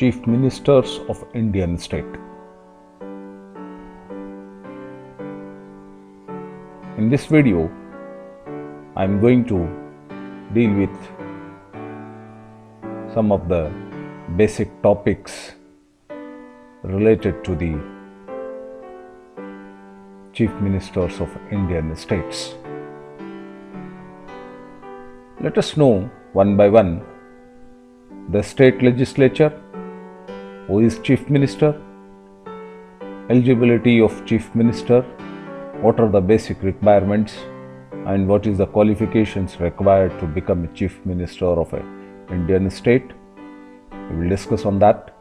Chief Ministers of Indian State. In this video, I am going to deal with some of the basic topics related to the Chief Ministers of Indian States. Let us know one by one the state legislature, who is Chief Minister, eligibility of Chief Minister, what are the basic requirements, and what is the qualifications required to become a Chief Minister of an Indian state. We will discuss on that.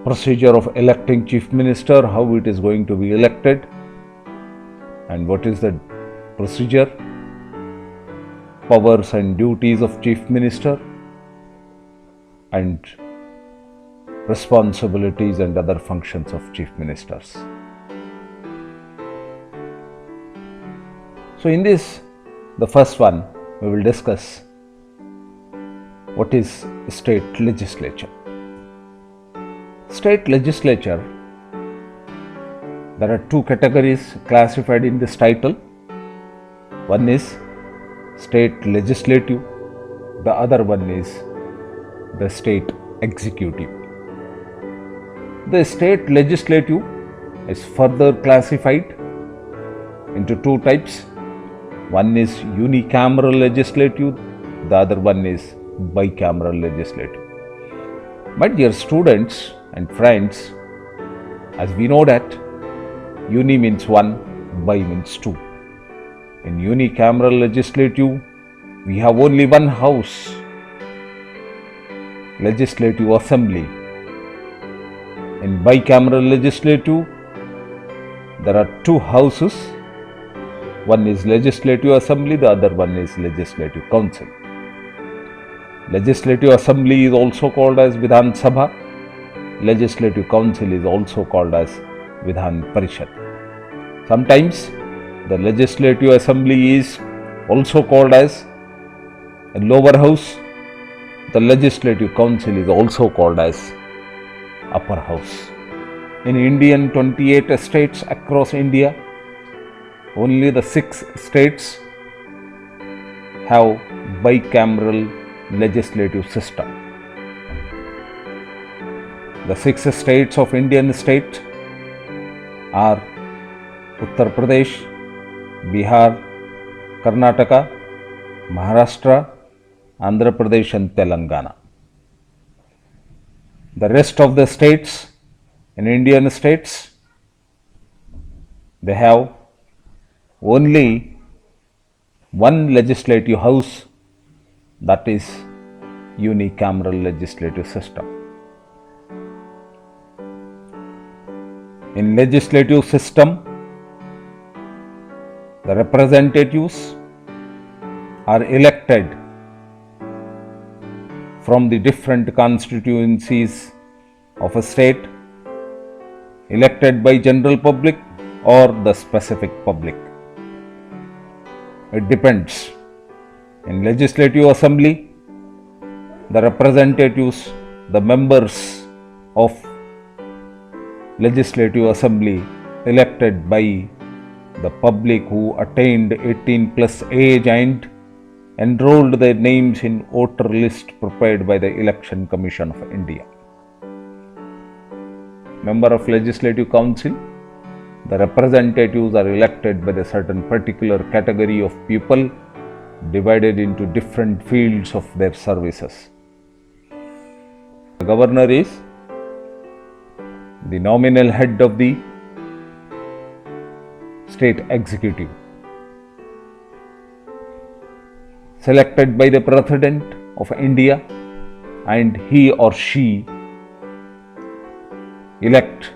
Procedure of electing Chief Minister, how it is going to be elected, and what is the procedure, powers and duties of Chief Minister, and responsibilities and other functions of Chief Ministers. So in this, the first one, we will discuss what is state legislature. State legislature, there are two categories classified in this title. One is state legislative, the other one is the state executive. The state legislative is further classified into two types. One is unicameral legislative, the other one is bicameral legislative. My dear students and friends, as we know that uni means one, bi means two. In unicameral legislative, we have only one house, Legislative Assembly. In bicameral legislative, there are two houses. One is Legislative Assembly, the other one is Legislative Council. Legislative Assembly is also called as Vidhan Sabha. Legislative Council is also called as Vidhan Parishad. Sometimes the Legislative Assembly is also called as a lower house. The Legislative Council is also called as upper house. In Indian 28 states across India, only the 6 states have bicameral legislative system. The 6 states of Indian state are Uttar Pradesh, Bihar, Karnataka, Maharashtra, Andhra Pradesh and Telangana. The rest of the states in Indian states, they have only one legislative house, that is unicameral legislative system. In legislative system, the representatives are elected from the different constituencies of a state, elected by general public or the specific public. It depends. In Legislative Assembly, the representatives, the members of Legislative Assembly elected by the public who attained 18 plus age and enrolled their names in voter list prepared by the Election Commission of India. Member of Legislative Council, the representatives are elected by a certain particular category of people divided into different fields of their services. The governor is the nominal head of the state executive, selected by the President of India, and he or she elect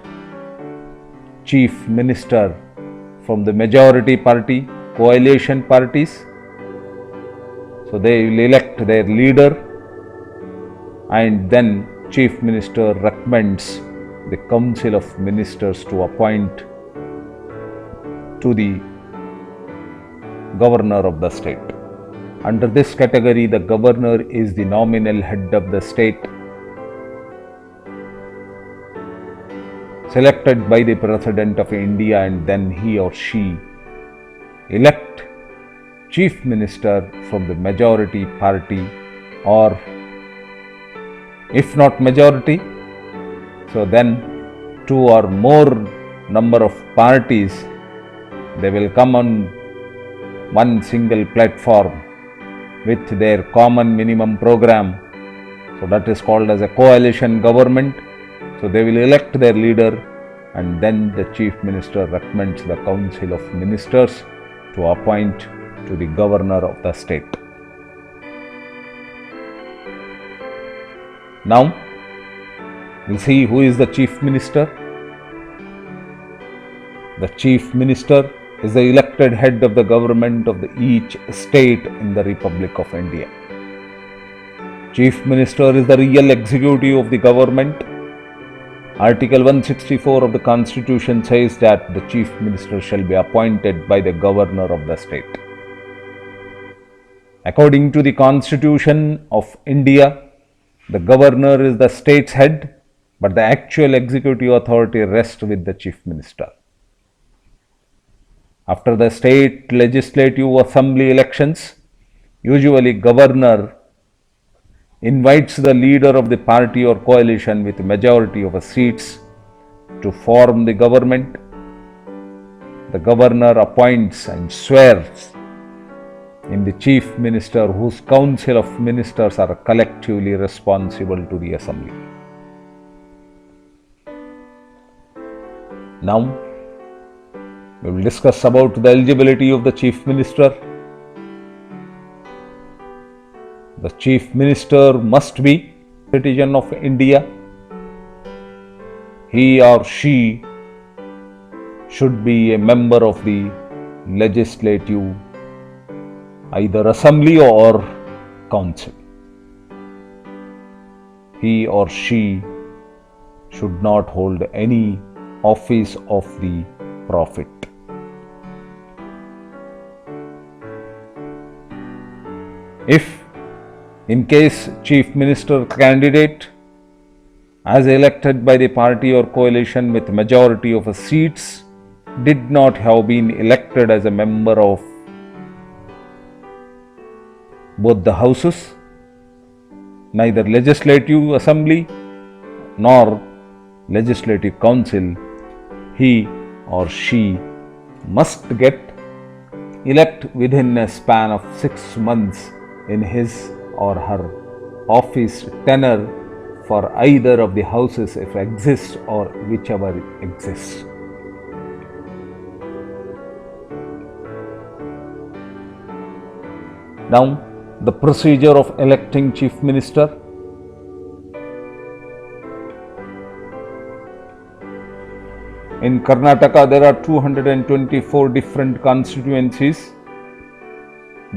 Chief Minister from the majority party, coalition parties. So they will elect their leader, and then Chief Minister recommends the Council of Ministers to appoint to the Governor of the state. Under this category, the Governor is the nominal head of the state selected by the President of India, and then he or she elect Chief Minister from the majority party, or if not majority, so then two or more number of parties, they will come on one single platform with their common minimum program. So that is called as a coalition government. So they will elect their leader, and then the Chief Minister recommends the Council of Ministers to appoint to the governor of the state. Now, we'll see who is the Chief Minister. The Chief Minister is the elected head of the government of each state in the Republic of India. Chief Minister is the real executive of the government. Article 164 of the Constitution says that the Chief Minister shall be appointed by the governor of the state. According to the Constitution of India, the governor is the state's head, but the actual executive authority rests with the Chief Minister. After the state legislative assembly elections, usually governor invites the leader of the party or coalition with majority of seats to form the government. The governor appoints and swears in the chief minister, whose council of ministers are collectively responsible to the assembly. Now, we will discuss about the eligibility of the chief minister. The chief minister must be a citizen of India. He or she should be a member of the legislative, either assembly or council. He or she should not hold any office of the profit. If in case chief minister candidate as elected by the party or coalition with majority of seats did not have been elected as a member of both the houses, neither legislative assembly nor legislative council, he or she must get elect within a span of 6 months in his or her office tenure for either of the houses if exists or whichever exists. Now, the procedure of electing chief minister. In Karnataka, there are 224 different constituencies.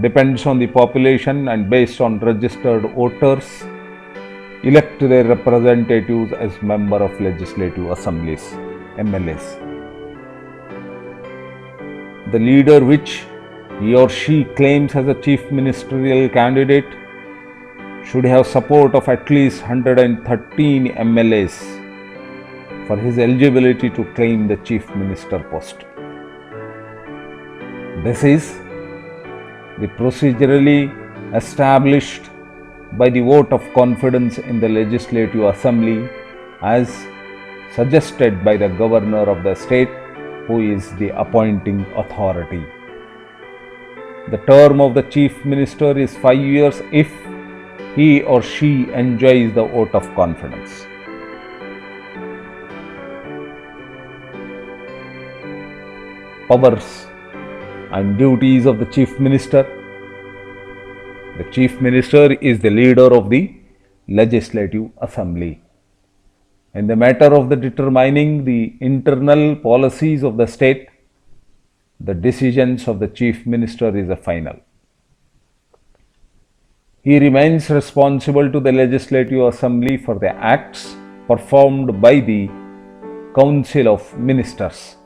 Depends on the population and based on registered voters, elect their representatives as member of legislative assemblies, MLAs. The leader which he or she claims as a chief ministerial candidate should have support of at least 113 MLAs for his eligibility to claim the chief minister post. This is the procedurally established by the vote of confidence in the legislative assembly as suggested by the governor of the state, who is the appointing authority. The term of the chief minister is 5 years if he or she enjoys the vote of confidence. Powers and duties of the chief minister. The chief minister is the leader of the legislative assembly. In the matter of the determining the internal policies of the state, the decisions of the chief minister is a final. He remains responsible to the legislative assembly for the acts performed by the council of ministers.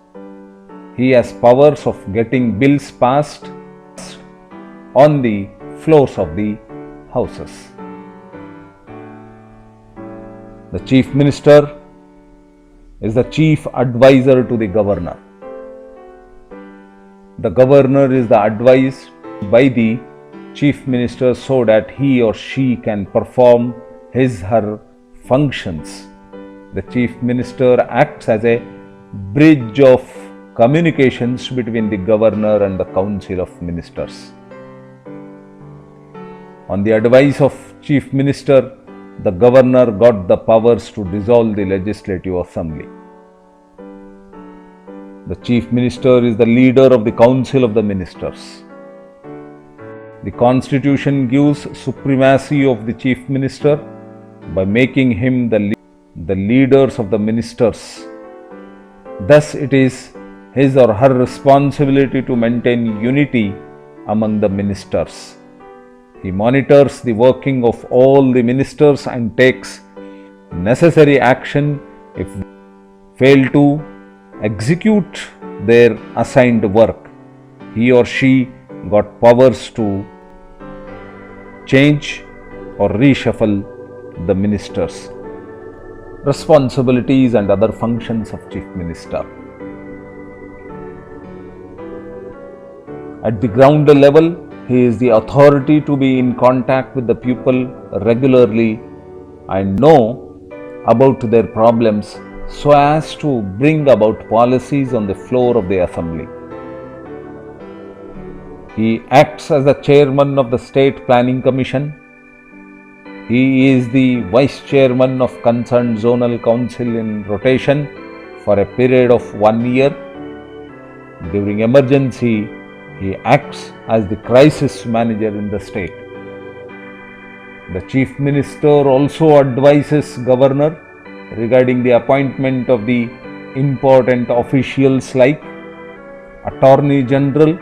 He has powers of getting bills passed on the floors of the houses. The chief minister is the chief advisor to the governor. The governor is advised by the chief minister so that he or she can perform her functions. The chief minister acts as a bridge of communications between the governor and the council of ministers. On the advice of chief minister, the governor got the powers to dissolve the legislative assembly. The chief minister is the leader of the council of the ministers. The constitution gives supremacy of the chief minister by making him the leaders of the ministers. Thus, it is his or her responsibility to maintain unity among the ministers. He monitors the working of all the ministers and takes necessary action if they fail to execute their assigned work. He or she got powers to change or reshuffle the ministers' responsibilities and other functions of chief minister. At the ground level, he is the authority to be in contact with the people regularly and know about their problems so as to bring about policies on the floor of the assembly. He acts as the chairman of the State Planning Commission. He is the vice chairman of concerned zonal council in rotation for a period of 1 year. During emergency, he acts as the crisis manager in the state. The chief minister also advises governor regarding the appointment of the important officials like Attorney General,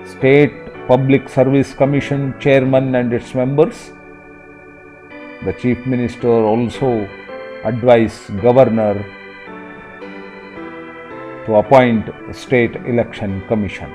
State Public Service Commission chairman and its members. The chief minister also advises governor to appoint State Election Commission.